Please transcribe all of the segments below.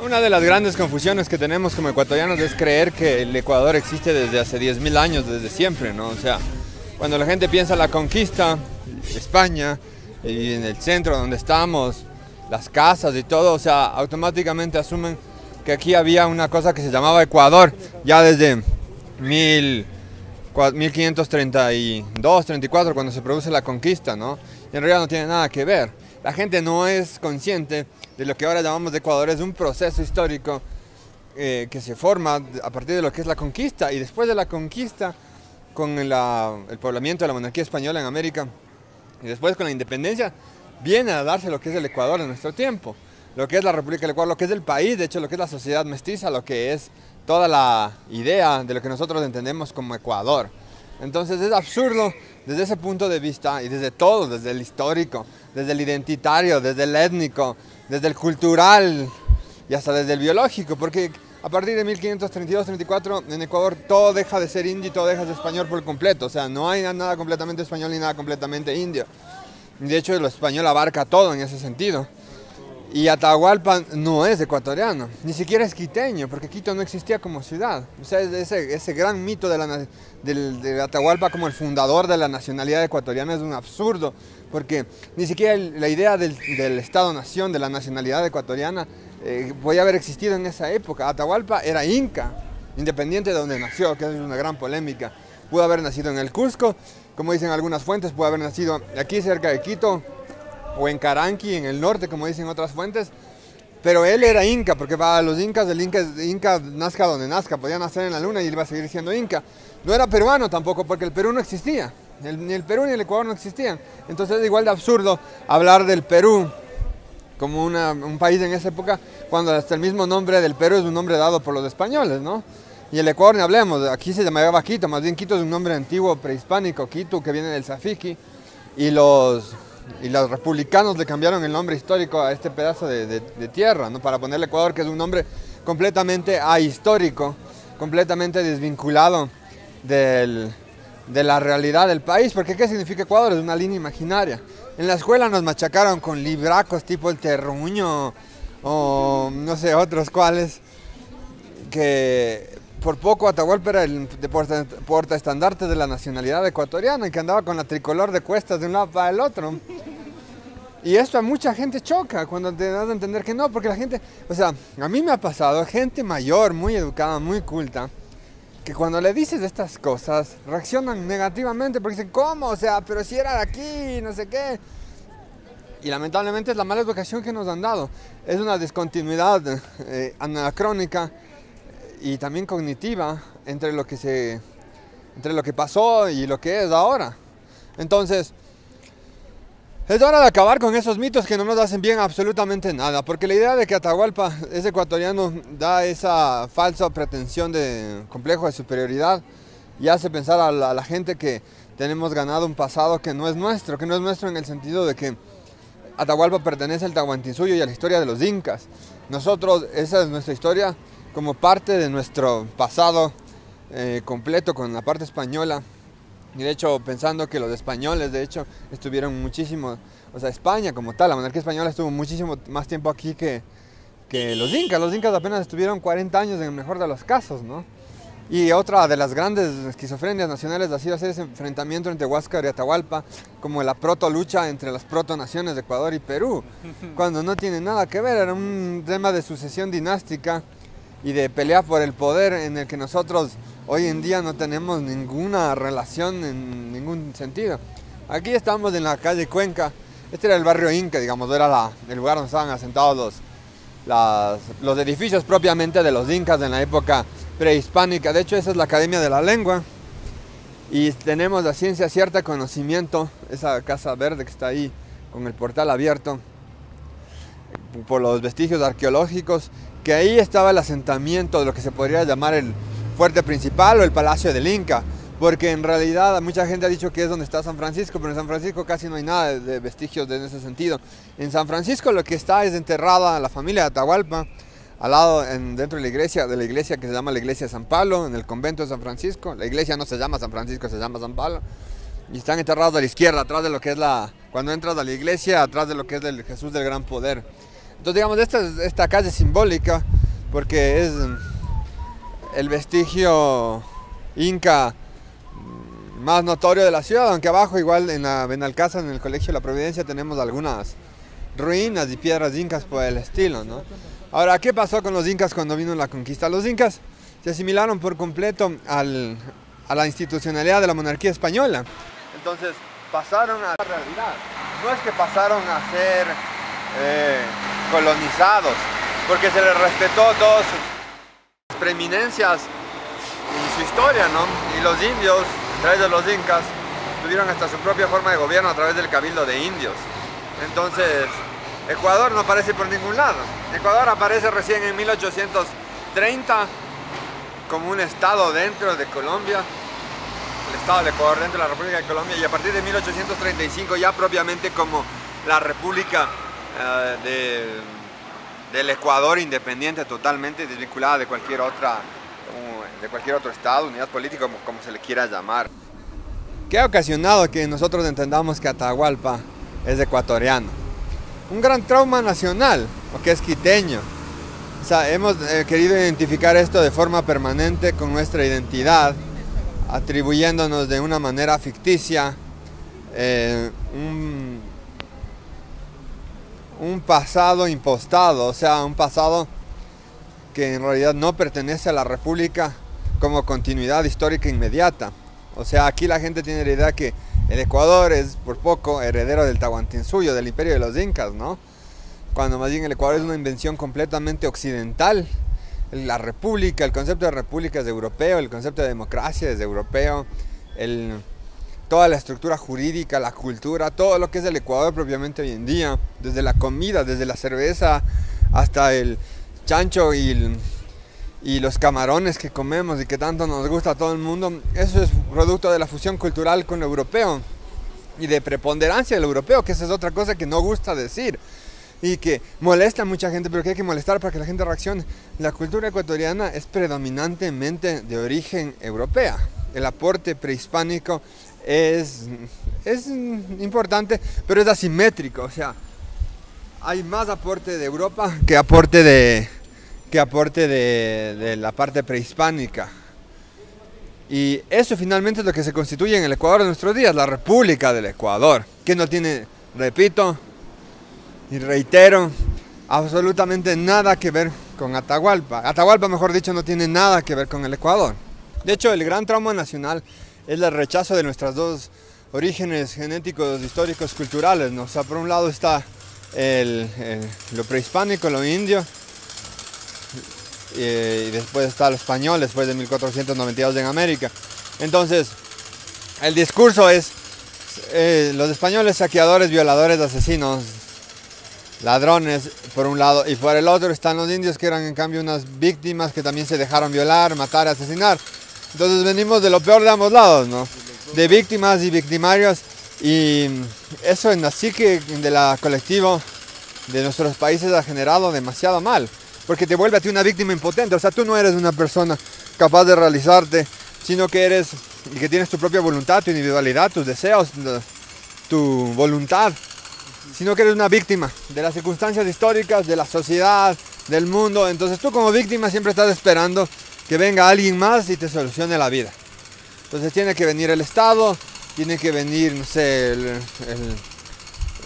Una de las grandes confusiones que tenemos como ecuatorianos es creer que el Ecuador existe desde hace 10.000 años, desde siempre, ¿no? O sea, cuando la gente piensa la conquista, España, y en el centro donde estamos, las casas y todo, o sea, automáticamente asumen que aquí había una cosa que se llamaba Ecuador, ya desde 1532, 34, cuando se produce la conquista, ¿no? Y en realidad no tiene nada que ver. La gente no es consciente de lo que ahora llamamos de Ecuador, es un proceso histórico que se forma a partir de lo que es la conquista, y después de la conquista, con el poblamiento de la monarquía española en América, y después con la independencia, viene a darse lo que es el Ecuador en nuestro tiempo, lo que es la República del Ecuador, lo que es el país, de hecho lo que es la sociedad mestiza, lo que es toda la idea de lo que nosotros entendemos como Ecuador. Entonces es absurdo desde ese punto de vista, y desde todo, desde el histórico, desde el identitario, desde el étnico, desde el cultural y hasta desde el biológico, porque a partir de 1532-34 en Ecuador todo deja de ser indio y todo deja de ser español por completo. O sea, no hay nada completamente español ni nada completamente indio. De hecho, lo español abarca todo en ese sentido. Y Atahualpa no es ecuatoriano, ni siquiera es quiteño, porque Quito no existía como ciudad. O sea, ese gran mito de Atahualpa como el fundador de la nacionalidad ecuatoriana es un absurdo, porque ni siquiera la idea del Estado-nación, de la nacionalidad ecuatoriana, podía haber existido en esa época. Atahualpa era inca, independiente de donde nació, que es una gran polémica. Pudo haber nacido en el Cusco, como dicen algunas fuentes, pudo haber nacido aquí cerca de Quito, o en Caranqui, en el norte, como dicen otras fuentes, pero él era inca, porque para los incas, el inca nazca donde nazca, podía nacer en la luna y él iba a seguir siendo inca. No era peruano tampoco, porque el Perú no existía, ni el Perú ni el Ecuador no existían. Entonces es igual de absurdo hablar del Perú como un país en esa época, cuando hasta el mismo nombre del Perú es un nombre dado por los españoles, ¿no? Y el Ecuador ni hablemos, aquí se llamaba Quito, más bien Quito es un nombre antiguo prehispánico, Quito, que viene del Safiqui, y los republicanos le cambiaron el nombre histórico a este pedazo de tierra, ¿no? Para ponerle Ecuador, que es un nombre completamente ahistórico, completamente desvinculado de la realidad del país. Porque ¿qué significa Ecuador? Es una línea imaginaria. En la escuela nos machacaron con libracos tipo el terruño o no sé, otros cuales, que por poco Atahualpa era el portaestandarte de la nacionalidad ecuatoriana y que andaba con la tricolor de cuestas de un lado para el otro. Y esto a mucha gente choca cuando te das a entender que no, porque la gente, o sea, a mí me ha pasado, gente mayor, muy educada, muy culta, que cuando le dices estas cosas reaccionan negativamente porque dicen, ¿cómo? O sea, pero si era de aquí, no sé qué. Y lamentablemente es la mala educación que nos han dado. Es una discontinuidad anacrónica y también cognitiva entre lo que pasó y lo que es ahora. Entonces, es hora de acabar con esos mitos que no nos hacen bien absolutamente nada, porque la idea de que Atahualpa es ecuatoriano da esa falsa pretensión de complejo de superioridad y hace pensar a la gente que tenemos ganado un pasado que no es nuestro en el sentido de que Atahualpa pertenece al Tahuantinsuyo y a la historia de los incas. Nosotros, esa es nuestra historia como parte de nuestro pasado completo con la parte española. Y de hecho, pensando que los españoles, de hecho, estuvieron muchísimo, o sea, España como tal, la monarquía española estuvo muchísimo más tiempo aquí que los incas. Los incas apenas estuvieron 40 años en el mejor de los casos, ¿no? Y otra de las grandes esquizofrenias nacionales ha sido hacer ese enfrentamiento entre Huáscar y Atahualpa, como la proto-lucha entre las proto-naciones de Ecuador y Perú, cuando no tiene nada que ver, era un tema de sucesión dinástica y de pelea por el poder en el que nosotros hoy en día no tenemos ninguna relación en ningún sentido. Aquí estamos en la calle Cuenca, este era el barrio Inca, digamos, era el lugar donde estaban asentados los edificios propiamente de los incas en la época prehispánica. De hecho, esa es la Academia de la Lengua y tenemos la ciencia cierta conocimiento, esa casa verde que está ahí con el portal abierto, por los vestigios arqueológicos, que ahí estaba el asentamiento de lo que se podría llamar el fuerte principal o el palacio del Inca, porque en realidad mucha gente ha dicho que es donde está San Francisco, pero en San Francisco casi no hay nada de vestigios en ese sentido. En San Francisco lo que está es enterrada la familia de Atahualpa, al lado, dentro de la iglesia que se llama la iglesia de San Pablo, en el convento de San Francisco. La iglesia no se llama San Francisco, se llama San Pablo. Y están enterrados a la izquierda, atrás de lo que es cuando entras a la iglesia, atrás de lo que es el Jesús del Gran Poder. Entonces, digamos, esta calle simbólica porque es el vestigio inca más notorio de la ciudad, aunque abajo igual en la Benalcázar, en el Colegio de la Providencia, tenemos algunas ruinas y piedras incas por el estilo, ¿no? Ahora, ¿qué pasó con los incas cuando vino la conquista? Los incas se asimilaron por completo a la institucionalidad de la monarquía española. Entonces pasaron a la realidad. No es que pasaron a ser colonizados, porque se les respetó todas sus preeminencias y su historia, ¿no? Y los indios, a través de los incas, tuvieron hasta su propia forma de gobierno a través del cabildo de indios. Entonces, Ecuador no aparece por ningún lado. Ecuador aparece recién en 1830 como un estado dentro de Colombia, el estado del Ecuador dentro de la República de Colombia, y a partir de 1835 ya propiamente como la República del Ecuador independiente, totalmente desvinculada de cualquier otro estado, unidad política, como se le quiera llamar. ¿Qué ha ocasionado que nosotros entendamos que Atahualpa es ecuatoriano? Un gran trauma nacional, o que es quiteño. O sea, hemos querido identificar esto de forma permanente con nuestra identidad, atribuyéndonos de una manera ficticia un pasado impostado, o sea, un pasado que en realidad no pertenece a la República como continuidad histórica inmediata. O sea, aquí la gente tiene la idea que el Ecuador es por poco heredero del Tahuantinsuyo, del imperio de los incas, ¿no? Cuando más bien el Ecuador es una invención completamente occidental. La república, el concepto de república es europeo, el concepto de democracia es europeo, toda la estructura jurídica, la cultura, todo lo que es el Ecuador propiamente hoy en día, desde la comida, desde la cerveza hasta el chancho y los camarones que comemos y que tanto nos gusta a todo el mundo, eso es producto de la fusión cultural con lo europeo y de preponderancia del europeo, que esa es otra cosa que no gusta decir y que molesta a mucha gente, pero que hay que molestar para que la gente reaccione. La cultura ecuatoriana es predominantemente de origen europea. El aporte prehispánico es importante, pero es asimétrico, o sea, hay más aporte de Europa que aporte de la parte prehispánica. Y eso finalmente es lo que se constituye en el Ecuador de nuestros días, la República del Ecuador, que no tiene, repito y reitero, absolutamente nada que ver con Atahualpa. Atahualpa, mejor dicho, no tiene nada que ver con el Ecuador. De hecho, el gran trauma nacional es el rechazo de nuestros dos orígenes genéticos, históricos, culturales, ¿no? O sea, por un lado está lo prehispánico, lo indio, y después está lo español, después de 1492 en América. Entonces, el discurso es los españoles saqueadores, violadores, asesinos, ladrones, por un lado, y por el otro están los indios, que eran en cambio unas víctimas que también se dejaron violar, matar, asesinar. Entonces venimos de lo peor de ambos lados, ¿no? De víctimas y victimarios, y eso en la psique de la colectivo de nuestros países ha generado demasiado mal, porque te vuelve a ti una víctima impotente. O sea, tú no eres una persona capaz de realizarte, sino que eres y que tienes tu propia voluntad, tu individualidad, tus deseos, tu voluntad, sino que eres una víctima de las circunstancias históricas, de la sociedad, del mundo. Entonces tú como víctima siempre estás esperando que venga alguien más y te solucione la vida. Entonces tiene que venir el Estado, tiene que venir, no sé,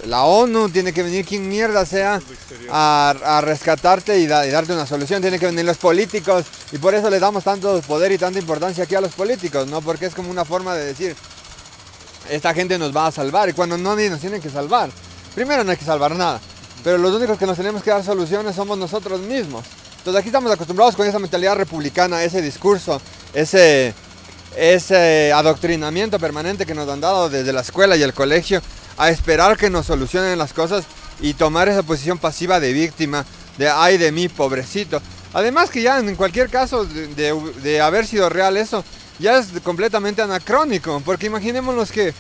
la ONU, tiene que venir quien mierda sea a rescatarte y darte una solución. Tiene que venir los políticos, y por eso le damos tanto poder y tanta importancia aquí a los políticos, ¿no? Porque es como una forma de decir, esta gente nos va a salvar, y cuando no, ni nos tienen que salvar. Primero no hay que salvar nada, pero los únicos que nos tenemos que dar soluciones somos nosotros mismos. Entonces aquí estamos acostumbrados con esa mentalidad republicana, ese discurso, ese adoctrinamiento permanente que nos han dado desde la escuela y el colegio, a esperar que nos solucionen las cosas y tomar esa posición pasiva de víctima, de ay de mí, pobrecito. Además que ya en cualquier caso de haber sido real eso, ya es completamente anacrónico, porque imaginémonos que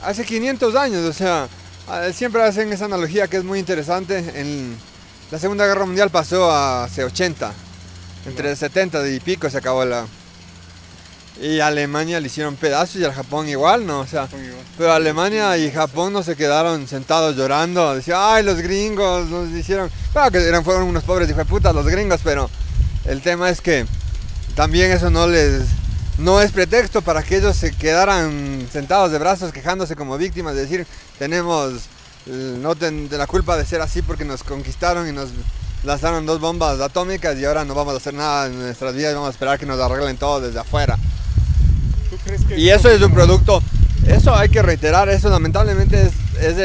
hace 500 años, o sea, siempre hacen esa analogía que es muy interesante. En la Segunda Guerra Mundial pasó hace 80, entre 70 y pico se acabó Y a Alemania le hicieron pedazos y al Japón igual, ¿no? O sea, pero Alemania y Japón no se quedaron sentados llorando. Decían, ay, los gringos nos hicieron... Claro que fueron unos pobres hijueputas los gringos, pero el tema es que también eso no es pretexto para que ellos se quedaran sentados de brazos quejándose como víctimas, de decir, tenemos la culpa de ser así porque nos conquistaron y nos lanzaron 2 bombas atómicas y ahora no vamos a hacer nada en nuestras vidas y vamos a esperar que nos arreglen todo desde afuera. ¿Tú crees que Y eso es un producto, eso hay que reiterar, eso lamentablemente es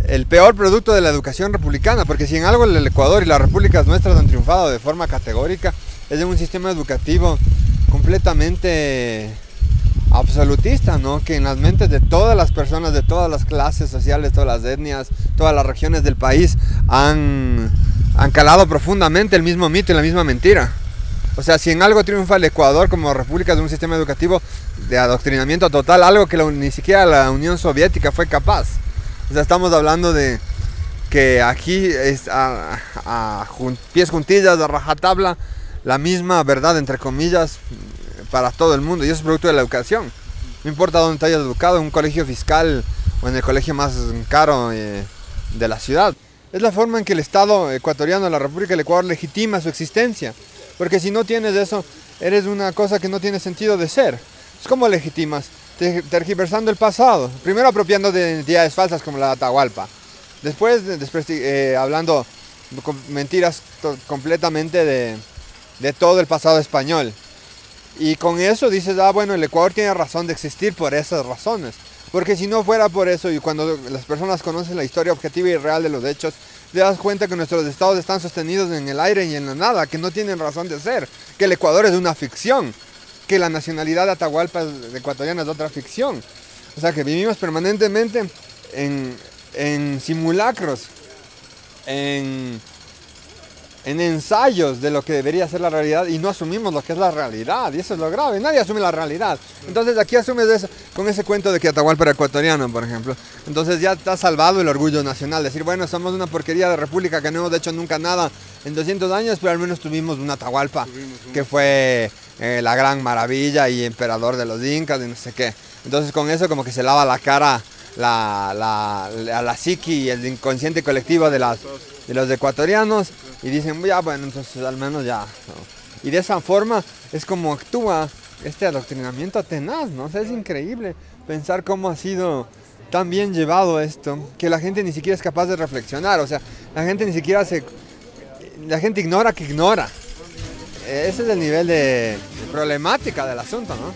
el peor producto de la educación republicana, porque si en algo el Ecuador y las repúblicas nuestras han triunfado de forma categórica, es en un sistema educativo completamente absolutista, ¿no? Que en las mentes de todas las personas, de todas las clases sociales, todas las etnias, todas las regiones del país han calado profundamente el mismo mito y la misma mentira. O sea, si en algo triunfa el Ecuador como república de un sistema educativo de adoctrinamiento total, algo que ni siquiera la Unión Soviética fue capaz. O sea, estamos hablando de que aquí es pies juntillas, a rajatabla, la misma verdad, entre comillas, para todo el mundo. Y eso es producto de la educación. No importa dónde te hayas educado, en un colegio fiscal o en el colegio más caro de la ciudad. Es la forma en que el Estado ecuatoriano, la República del Ecuador, legitima su existencia. Porque si no tienes eso, eres una cosa que no tiene sentido de ser. Es como legitimas, tergiversando el pasado. Primero apropiando de identidades falsas como la de Atahualpa. Después hablando con mentiras completamente de todo el pasado español. Y con eso dices, bueno, el Ecuador tiene razón de existir por esas razones. Porque si no fuera por eso, y cuando las personas conocen la historia objetiva y real de los hechos, te das cuenta que nuestros estados están sostenidos en el aire y en la nada, que no tienen razón de ser, que el Ecuador es una ficción, que la nacionalidad de Atahualpa ecuatoriana es otra ficción. O sea, que vivimos permanentemente en simulacros, en ensayos de lo que debería ser la realidad y no asumimos lo que es la realidad, y eso es lo grave, nadie asume la realidad. Entonces aquí asumes eso, con ese cuento de que Atahualpa era ecuatoriano, por ejemplo. Entonces ya está salvado el orgullo nacional, decir, bueno, somos una porquería de república que no hemos hecho nunca nada en 200 años, pero al menos tuvimos un Atahualpa, que fue la gran maravilla y emperador de los incas y no sé qué. Entonces con eso como que se lava la cara a la psiqui y el inconsciente colectivo de los ecuatorianos y dicen, ya bueno, entonces al menos ya, ¿no? Y de esa forma es como actúa este adoctrinamiento tenaz, ¿no? O sea, es increíble pensar cómo ha sido tan bien llevado esto, que la gente ni siquiera es capaz de reflexionar. O sea, la gente ni siquiera la gente ignora que ignora. Ese es el nivel de problemática del asunto, ¿no?